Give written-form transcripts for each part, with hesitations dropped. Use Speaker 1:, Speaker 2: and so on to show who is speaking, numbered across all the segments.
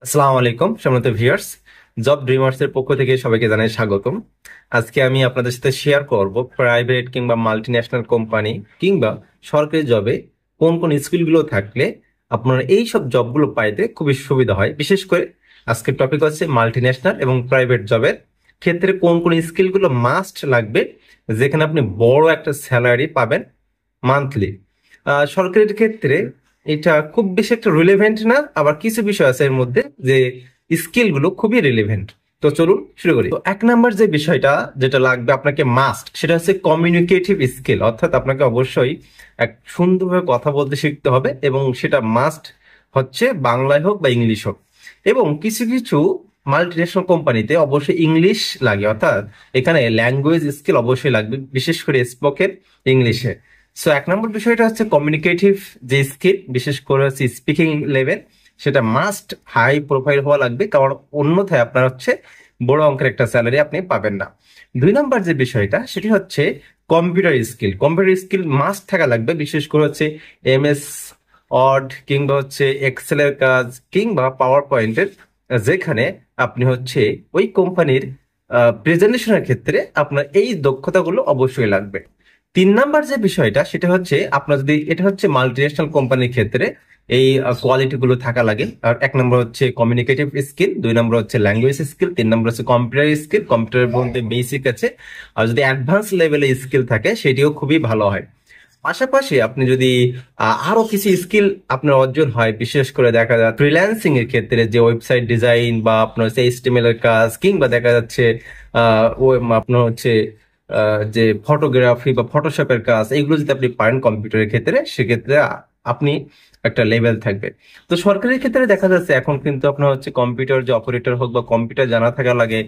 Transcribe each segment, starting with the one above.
Speaker 1: আসসালামু আলাইকুম সম্মানিত ভিউয়ার্স। জব ড্রিমার্স এর পক্ষ থেকে সবাইকে জানাই স্বাগতম। আজকে আমি আপনাদের সাথে শেয়ার করব প্রাইভেট কিংবা মাল্টিন্যাশনাল কোম্পানি কিংবা সরকারি জবে কোন কোন স্কিলগুলো থাকলে আপনার এই সব জবগুলো পাইতে খুবই সুবিধা হয়। বিশেষ করে আজকের টপিক হচ্ছে মাল্টিন্যাশনাল এবং প্রাইভেট জবের ক্ষেত্রে কোন কোন স্কিলগুলো মাস্ট লাগবে, যেখানে আপনি বড় একটা স্যালারি পাবেন মান্থলি। সরকারের ক্ষেত্রে এটা খুব বেশি একটা রিলেভেন্ট না, আবার কিছু বিষয় আছে এর মধ্যে যে স্কিল গুলো খুবই রিলেভেন্ট। তো চলুন শুরু করি। তো এক নাম্বার যে বিষয়টা যেটা লাগবে আপনাকে মাস্ট, সেটা হচ্ছে কমিউনিকেটিভ স্কিল। অর্থাৎ আপনাকে অবশ্যই এক সুন্দরভাবে কথা বলতে শিখতে হবে এবং সেটা মাস্ট হচ্ছে বাংলায় হোক বা ইংলিশ হোক। এবং কিছু কিছু মাল্টিনেশনাল কোম্পানিতে অবশ্যই ইংলিশ লাগে, অর্থাৎ এখানে ল্যাঙ্গুয়েজ স্কিল অবশ্যই লাগবে, বিশেষ করে স্পোকেন ইংলিশে। সো এক নম্বর বিষয়টা হচ্ছে কমিউনিকেটিভ যে স্কিল, বিশেষ করে হচ্ছে স্পিকিং লেভেল, সেটা মাস্ট হাই প্রোফাইল হওয়া লাগবে, কারণ অন্যথায় আপনার হচ্ছে বড় অঙ্কের একটা স্যালারি আপনি পাবেন না। দুই নম্বর যে বিষয়টা সেটি হচ্ছে computer skill. Computer skill must থাকা লাগবে, বিশেষ করে হচ্ছে এমএস ওয়ার্ড কিংবা হচ্ছে এক্সেলের কাজ কিংবা পাওয়ার পয়েন্টের, যেখানে আপনি হচ্ছে ওই কোম্পানির প্রেজেন্টেশনের ক্ষেত্রে আপনার এই দক্ষতাগুলো অবশ্যই লাগবে। তিন নাম্বার যে বিষয়টা সেটা হচ্ছে আপনার যদি এটা হচ্ছে মাল্টিন্যাশনাল কোম্পানির ক্ষেত্রে এই কোয়ালিটি গুলো থাকা লাগে। আর এক নম্বর হচ্ছে কমিউনিকেটিভ স্কিল, দুই নম্বর হচ্ছে ল্যাঙ্গুয়েজ স্কিল, তিন নম্বর হচ্ছে কম্পিউটার স্কিল। কম্পিউটারের মধ্যে বেসিক আছে, আর যদি অ্যাডভান্স লেভেলে স্কিল থাকে সেটিও খুবই ভালো হয়। পাশাপাশি আপনি যদি আরো কিছু স্কিল আপনার অর্জন হয়, বিশেষ করে দেখা যায় ফ্রিল্যান্সিং এর ক্ষেত্রে যে ওয়েবসাইট ডিজাইন বা আপনার হচ্ছে এইচটিএমএল এর কাজ, কিংবা দেখা যাচ্ছে আপনার হচ্ছে যে ফটোগ্রাফি বা ফটোশপের কাজ, এগুলো যদি আপনি পারেন কম্পিউটারের ক্ষেত্রে, সেক্ষেত্রে আপনি একটা লেভেল থাকবে। তো সরকারি ক্ষেত্রে দেখা যাচ্ছে এখন কিন্তু আপনার হচ্ছে কম্পিউটার যে অপারেটর হোক বা কম্পিউটার জানা থাকা লাগে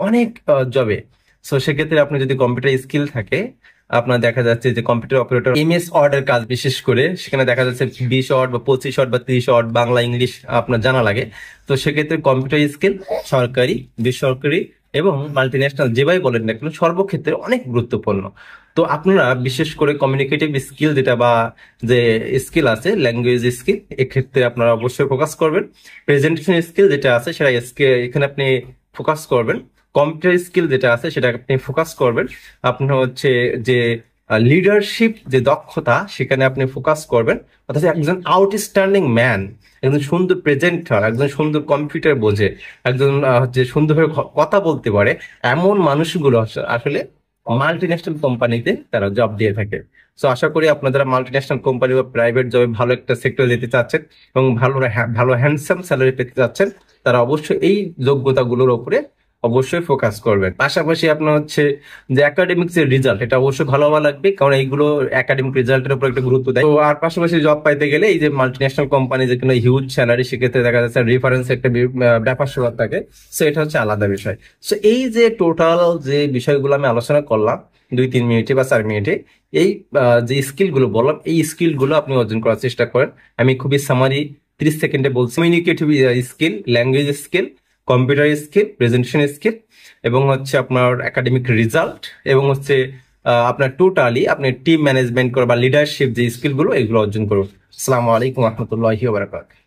Speaker 1: অনেক জবে। সো সেক্ষেত্রে আপনি যদি কম্পিউটার স্কিল থাকে, আপনার দেখা যাচ্ছে যে কম্পিউটার অপারেটর এমএস ওয়ার্ডের কাজ, বিশেষ করে সেখানে দেখা যাচ্ছে 20 ওয়ার্ড বা 25 ওয়ার্ড বা 30 ওয়ার্ড বাংলা ইংলিশ আপনার জানা লাগে। তো সেক্ষেত্রে কম্পিউটার স্কিল সরকারি, বেসরকারি এবং মাল্টিন্যাশনাল যেভাবে বলেন না কেন সর্বক্ষেত্রে অনেক গুরুত্বপূর্ণ। তো আপনারা বিশেষ করে কমিউনিকেটিভ স্কিল যেটা বা যে স্কিল আছে ল্যাঙ্গুয়েজ স্কিল, এক্ষেত্রে আপনারা অবশ্যই ফোকাস করবেন। প্রেজেন্টেশন স্কিল যেটা আছে সেটা এখানে আপনি ফোকাস করবেন। কম্পিউটার স্কিল যেটা আছে সেটা আপনি ফোকাস করবেন। আপনি হচ্ছে যে লিডারশিপ যে দক্ষতা, সেখানে আপনি ফোকাস করবেন। অর্থাৎ একজন আউটস্ট্যান্ডিং ম্যান, একজন সুন্দর প্রেজেন্টার, একজন সুন্দর কম্পিউটার বোঝে, একজন হচ্ছে সুন্দরভাবে কথা বলতে পারে, এমন মানুষগুলো আসলে মাল্টিন্যাশনাল কোম্পানিতে তারা জব দিয়ে থাকে। সো আশা করি আপনারা যারা মাল্টিন্যাশনাল কোম্পানি বা প্রাইভেট জবে ভালো একটা সেক্টর যেতে চাচ্ছেন এবং ভালো হ্যান্ডসাম স্যালারি পেতে চাচ্ছেন, তারা অবশ্যই এই যোগ্যতাগুলোর উপরে অবশ্যই ফোকাস করবেন। পাশাপাশি আপনার হচ্ছে যে একাডেমিক্স এর রেজাল্ট, এটা অবশ্যই ভালো হওয়া লাগবে, কারণ এইগুলো একাডেমিক রেজাল্টের উপর একটা গুরুত্ব দেয়। তো আর পাশাপাশি জব পাইতে গেলে এই যে মাল্টিন্যাশনাল কোম্পানি যে কোনো হিউজ স্যালারি, সেক্ষেত্রে দেখা যাচ্ছে রেফারেন্স একটা ব্যাপার স্যাপার থাকে। সো এটা হচ্ছে আলাদা বিষয়। সো এই যে টোটাল যে বিষয়গুলো আমি আলোচনা করলাম 2-3 মিনিটে বা 4 মিনিটে, এই যে স্কিল গুলো বললাম, এই স্কিল গুলো আপনি অর্জন করার চেষ্টা করেন। আমি খুবই সামারি 30 সেকেন্ডে বলছি। Communicative skill, language skill, computer skill, presentation skill, এবং হচ্ছে আপনার একাডেমিক রেজাল্ট, এবং হচ্ছে আপনার টোটালি আপনি টিম ম্যানেজমেন্ট করা বা লিডারশিপ যে স্কিল গুলো, এগুলো অর্জন করুন। আসসালামু আলাইকুম রহমতুল্লাহি ওয়া বারাকাতুহু।